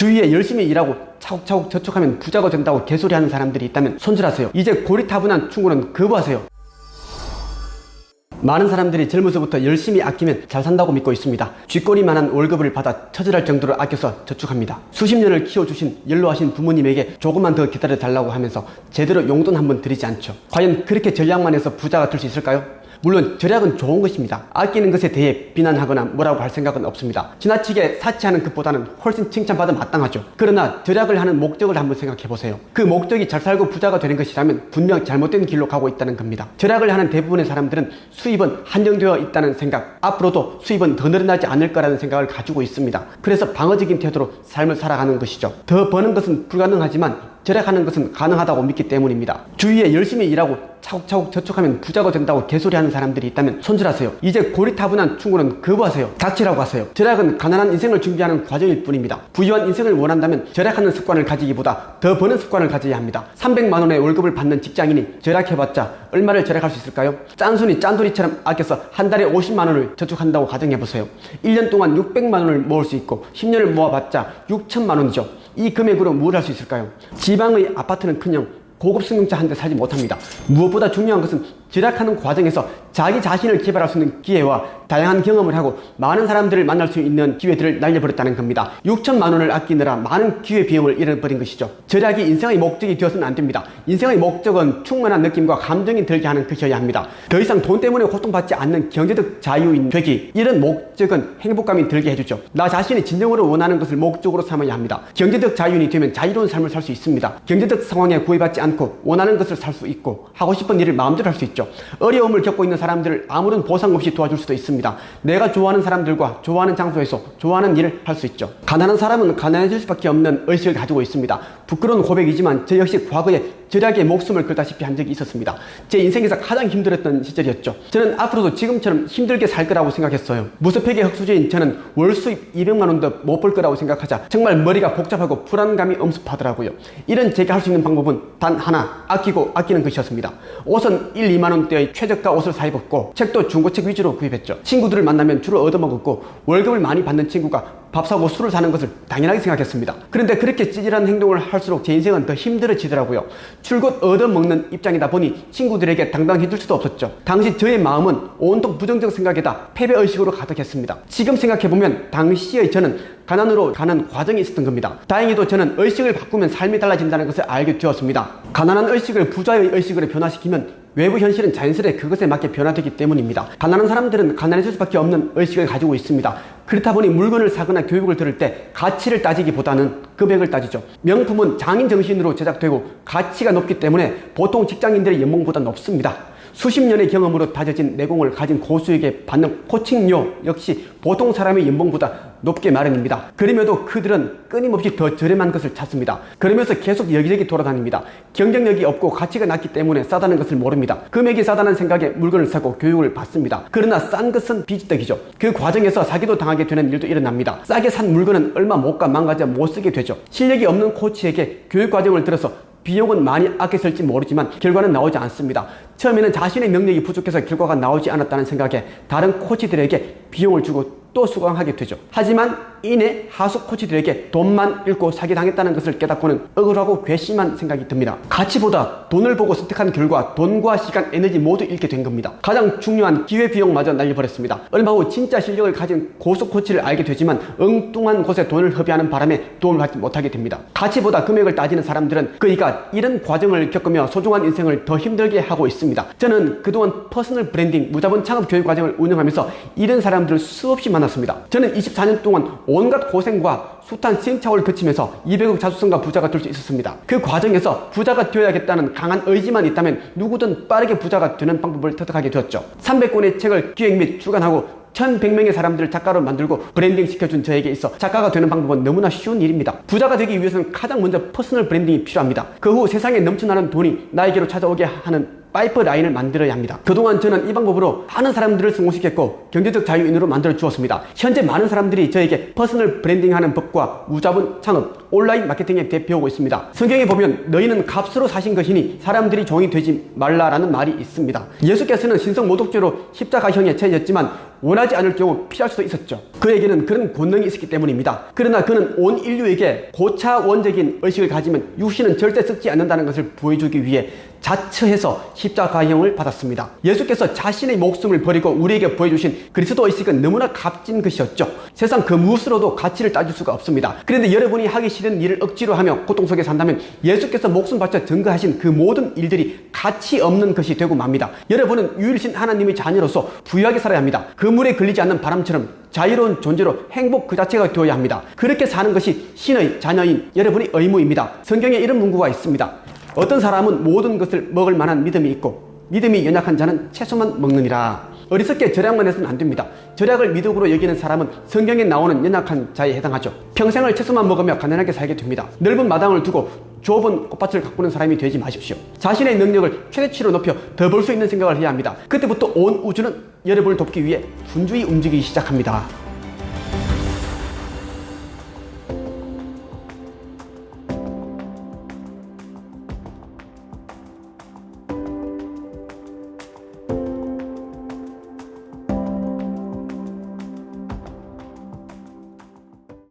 주위에 열심히 일하고 차곡차곡 저축하면 부자가 된다고 개소리하는 사람들이 있다면 손절하세요. 이제 고리타분한 충고는 거부하세요. 많은 사람들이 젊어서부터 열심히 아끼면 잘 산다고 믿고 있습니다. 쥐꼬리만한 월급을 받아 처절할 정도로 아껴서 저축합니다. 수십 년을 키워주신 연로하신 부모님에게 조금만 더 기다려달라고 하면서 제대로 용돈 한번 드리지 않죠. 과연 그렇게 전략만 해서 부자가 될 수 있을까요? 물론 절약은 좋은 것입니다. 아끼는 것에 대해 비난하거나 뭐라고 할 생각은 없습니다. 지나치게 사치하는 것보다는 훨씬 칭찬받아 마땅하죠. 그러나 절약을 하는 목적을 한번 생각해보세요. 그 목적이 잘 살고 부자가 되는 것이라면 분명 잘못된 길로 가고 있다는 겁니다. 절약을 하는 대부분의 사람들은 수입은 한정되어 있다는 생각, 앞으로도 수입은 더 늘어나지 않을 거라는 생각을 가지고 있습니다. 그래서 방어적인 태도로 삶을 살아가는 것이죠. 더 버는 것은 불가능하지만 절약하는 것은 가능하다고 믿기 때문입니다. 주위에 열심히 일하고 차곡차곡 저축하면 부자가 된다고 개소리하는 사람들이 있다면 손절하세요. 이제 고리타분한 충고는 거부하세요. 닥치라고 하세요. 절약은 가난한 인생을 준비하는 과정일 뿐입니다. 부유한 인생을 원한다면 절약하는 습관을 가지기보다 더 버는 습관을 가져야 합니다. 300만 원의 월급을 받는 직장인이 절약해봤자 얼마를 절약할 수 있을까요? 짠순이 짠돌이처럼 아껴서 한 달에 50만 원을 저축한다고 가정해보세요. 1년 동안 600만 원을 모을 수 있고 10년을 모아봤자 6천만 원이죠. 이 금액으로 뭘 할 수 있을까요? 지방의 아파트는커녕 고급 승용차 한 대 사지 못합니다. 무엇보다 중요한 것은 절약하는 과정에서 자기 자신을 개발할 수 있는 기회와 다양한 경험을 하고 많은 사람들을 만날 수 있는 기회들을 날려버렸다는 겁니다. 6천만 원을 아끼느라 많은 기회 비용을 잃어버린 것이죠. 절약이 인생의 목적이 되어서는 안 됩니다. 인생의 목적은 충만한 느낌과 감정이 들게 하는 것이어야 합니다. 더 이상 돈 때문에 고통받지 않는 경제적 자유인 되기, 이런 목적은 행복감이 들게 해주죠. 나 자신이 진정으로 원하는 것을 목적으로 삼아야 합니다. 경제적 자유인이 되면 자유로운 삶을 살 수 있습니다. 경제적 상황에 구애받지 않고 원하는 것을 살 수 있고 하고 싶은 일을 마음대로 할 수 있죠. 어려움을 겪고 있는 사람들을 아무런 보상 없이 도와줄 수도 있습니다. 내가 좋아하는 사람들과 좋아하는 장소에서 좋아하는 일을 할 수 있죠. 가난한 사람은 가난해질 수밖에 없는 의식을 가지고 있습니다. 부끄러운 고백이지만 저 역시 과거에 절약에 목숨을 걸다시피 한 적이 있었습니다. 제 인생에서 가장 힘들었던 시절이었죠. 저는 앞으로도 지금처럼 힘들게 살 거라고 생각했어요. 무소패기 흑수저인 저는 월 수입 200만 원도 못 벌 거라고 생각하자 정말 머리가 복잡하고 불안감이 엄습하더라고요. 이런 제가 할 수 있는 방법은 단 하나, 아끼고 아끼는 것이었습니다. 옷은 1, 2만 원대의 최저가 옷을 사 입었고 책도 중고책 위주로 구입했죠. 친구들을 만나면 주로 얻어먹었고 월급을 많이 받는 친구가 밥 사고 술을 사는 것을 당연하게 생각했습니다. 그런데 그렇게 찌질한 행동을 할수록 제 인생은 더 힘들어지더라고요. 줄곧 얻어먹는 입장이다 보니 친구들에게 당당해질 수도 없었죠. 당시 저의 마음은 온통 부정적 생각에다 패배의식으로 가득했습니다. 지금 생각해보면 당시의 저는 가난으로 가는 과정이 있었던 겁니다. 다행히도 저는 의식을 바꾸면 삶이 달라진다는 것을 알게 되었습니다. 가난한 의식을 부자의 의식으로 변화시키면 외부 현실은 자연스레 그것에 맞게 변화되기 때문입니다. 가난한 사람들은 가난해질 수밖에 없는 의식을 가지고 있습니다. 그렇다 보니 물건을 사거나 교육을 들을 때 가치를 따지기보다는 금액을 따지죠. 명품은 장인 정신으로 제작되고 가치가 높기 때문에 보통 직장인들의 연봉보다 높습니다. 수십 년의 경험으로 다져진 내공을 가진 고수에게 받는 코칭료 역시 보통 사람의 연봉보다 높게 마련입니다. 그럼에도 그들은 끊임없이 더 저렴한 것을 찾습니다. 그러면서 계속 여기저기 돌아다닙니다. 경쟁력이 없고 가치가 낮기 때문에 싸다는 것을 모릅니다. 금액이 싸다는 생각에 물건을 사고 교육을 받습니다. 그러나 싼 것은 비지떡이죠. 그 과정에서 사기도 당하게 되는 일도 일어납니다. 싸게 산 물건은 얼마 못 가 망가져 못 쓰게 되죠. 실력이 없는 코치에게 교육 과정을 들어서 비용은 많이 아꼈을지 모르지만 결과는 나오지 않습니다. 처음에는 자신의 능력이 부족해서 결과가 나오지 않았다는 생각에 다른 코치들에게 비용을 주고 또 수강하게 되죠. 하지만 이내 하수 코치들에게 돈만 잃고 사기당했다는 것을 깨닫고는 억울하고 괘씸한 생각이 듭니다. 가치보다 돈을 보고 선택한 결과 돈과 시간, 에너지 모두 잃게 된 겁니다. 가장 중요한 기회비용마저 날려버렸습니다. 얼마 후 진짜 실력을 가진 고수 코치를 알게 되지만 엉뚱한 곳에 돈을 허비하는 바람에 도움을 받지 못하게 됩니다. 가치보다 금액을 따지는 사람들은 그이가 이런 과정을 겪으며 소중한 인생을 더 힘들게 하고 있습니다. 저는 그동안 퍼스널 브랜딩, 무자본 창업 교육 과정을 운영하면서 이런 사람들을 수없이 만났습니다. 저는 24년 동안 온갖 고생과 숱한 시행착오를 거치면서 200억 자수성가 부자가 될 수 있었습니다. 그 과정에서 부자가 되어야겠다는 강한 의지만 있다면 누구든 빠르게 부자가 되는 방법을 터득하게 되었죠. 300권의 책을 기획 및 출간하고 1100명의 사람들을 작가로 만들고 브랜딩 시켜준 저에게 있어 작가가 되는 방법은 너무나 쉬운 일입니다. 부자가 되기 위해서는 가장 먼저 퍼스널 브랜딩이 필요합니다. 그 후 세상에 넘쳐나는 돈이 나에게로 찾아오게 하는 파이프라인을 만들어야 합니다. 그동안 저는 이 방법으로 많은 사람들을 성공시켰고 경제적 자유인으로 만들어 주었습니다. 현재 많은 사람들이 저에게 퍼스널 브랜딩하는 법과 무자본 창업, 온라인 마케팅에 대해 배우고 있습니다. 성경에 보면 너희는 값으로 사신 것이니 사람들이 종이 되지 말라라는 말이 있습니다. 예수께서는 신성 모독죄로 십자가형에 처해졌지만 원하지 않을 경우 피할 수도 있었죠. 그에게는 그런 본능이 있었기 때문입니다. 그러나 그는 온 인류에게 고차원적인 의식을 가지면 육신은 절대 썩지 않는다는 것을 보여주기 위해 자처해서 십자가형을 받았습니다. 예수께서 자신의 목숨을 버리고 우리에게 보여주신 그리스도 의식은 너무나 값진 것이었죠. 세상 그 무엇으로도 가치를 따질 수가 없습니다. 그런데 여러분이 하기 싫은 일을 억지로 하며 고통 속에 산다면 예수께서 목숨 바쳐 증거하신 그 모든 일들이 가치 없는 것이 되고 맙니다. 여러분은 유일신 하나님의 자녀로서 부유하게 살아야 합니다. 그물에 걸리지 않는 바람처럼 자유로운 존재로 행복 그 자체가 되어야 합니다. 그렇게 사는 것이 신의 자녀인 여러분의 의무입니다. 성경에 이런 문구가 있습니다. 어떤 사람은 모든 것을 먹을 만한 믿음이 있고 믿음이 연약한 자는 채소만 먹느니라. 어리석게 절약만 해서는 안 됩니다. 절약을 미덕으로 여기는 사람은 성경에 나오는 연약한 자에 해당하죠. 평생을 채소만 먹으며 가난하게 살게 됩니다. 넓은 마당을 두고 좁은 꽃밭을 가꾸는 사람이 되지 마십시오. 자신의 능력을 최대치로 높여 더 벌 수 있는 생각을 해야 합니다. 그때부터 온 우주는 여러분을 돕기 위해 분주히 움직이기 시작합니다.